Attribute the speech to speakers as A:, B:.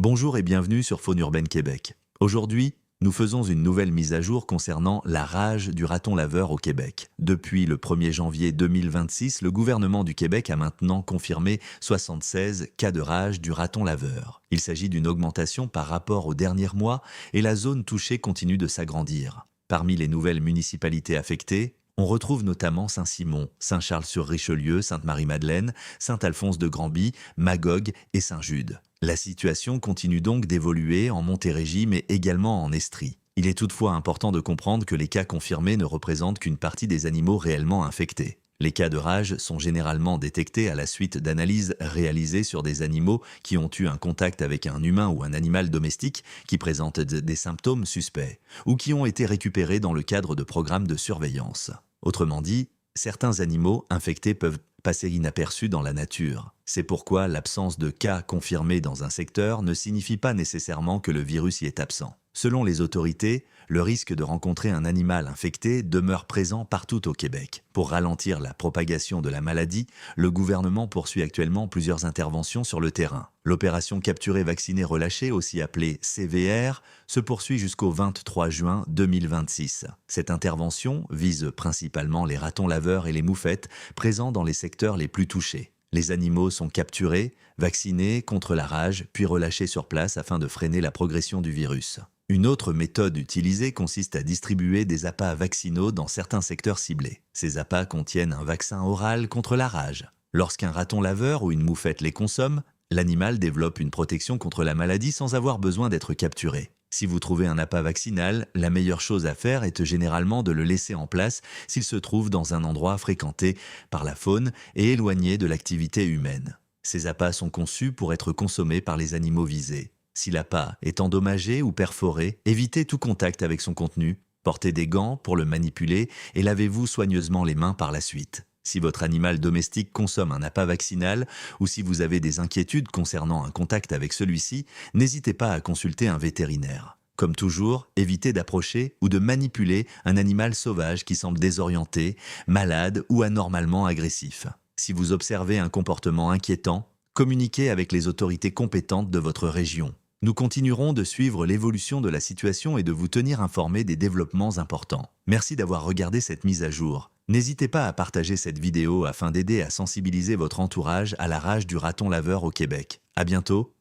A: Bonjour et bienvenue sur Faune Urbaine Québec. Aujourd'hui, nous faisons une nouvelle mise à jour concernant la rage du raton laveur au Québec. Depuis le 1er janvier 2026, le gouvernement du Québec a maintenant confirmé 76 cas de rage du raton laveur. Il s'agit d'une augmentation par rapport aux derniers mois et la zone touchée continue de s'agrandir. Parmi les nouvelles municipalités affectées, on retrouve notamment Saint-Simon, Saint-Charles-sur-Richelieu, Sainte-Marie-Madeleine, Saint-Alphonse-de-Granby, Magog et Saint-Jude. La situation continue donc d'évoluer en Montérégie mais également en Estrie. Il est toutefois important de comprendre que les cas confirmés ne représentent qu'une partie des animaux réellement infectés. Les cas de rage sont généralement détectés à la suite d'analyses réalisées sur des animaux qui ont eu un contact avec un humain ou un animal domestique qui présentent des symptômes suspects ou qui ont été récupérés dans le cadre de programmes de surveillance. Autrement dit, certains animaux infectés peuvent passer inaperçus dans la nature. C'est pourquoi l'absence de cas confirmés dans un secteur ne signifie pas nécessairement que le virus y est absent. Selon les autorités, le risque de rencontrer un animal infecté demeure présent partout au Québec. Pour ralentir la propagation de la maladie, le gouvernement poursuit actuellement plusieurs interventions sur le terrain. L'opération Capturer, Vacciner, Relâcher, aussi appelée CVR, se poursuit jusqu'au 23 juin 2026. Cette intervention vise principalement les ratons laveurs et les moufettes présents dans les secteurs les plus touchés. Les animaux sont capturés, vaccinés contre la rage, puis relâchés sur place afin de freiner la progression du virus. Une autre méthode utilisée consiste à distribuer des appâts vaccinaux dans certains secteurs ciblés. Ces appâts contiennent un vaccin oral contre la rage. Lorsqu'un raton laveur ou une moufette les consomme, l'animal développe une protection contre la maladie sans avoir besoin d'être capturé. Si vous trouvez un appât vaccinal, la meilleure chose à faire est généralement de le laisser en place s'il se trouve dans un endroit fréquenté par la faune et éloigné de l'activité humaine. Ces appâts sont conçus pour être consommés par les animaux visés. Si l'appât est endommagé ou perforé, évitez tout contact avec son contenu, portez des gants pour le manipuler et lavez-vous soigneusement les mains par la suite. Si votre animal domestique consomme un appât vaccinal ou si vous avez des inquiétudes concernant un contact avec celui-ci, n'hésitez pas à consulter un vétérinaire. Comme toujours, évitez d'approcher ou de manipuler un animal sauvage qui semble désorienté, malade ou anormalement agressif. Si vous observez un comportement inquiétant, communiquez avec les autorités compétentes de votre région. Nous continuerons de suivre l'évolution de la situation et de vous tenir informés des développements importants. Merci d'avoir regardé cette mise à jour. N'hésitez pas à partager cette vidéo afin d'aider à sensibiliser votre entourage à la rage du raton laveur au Québec. À bientôt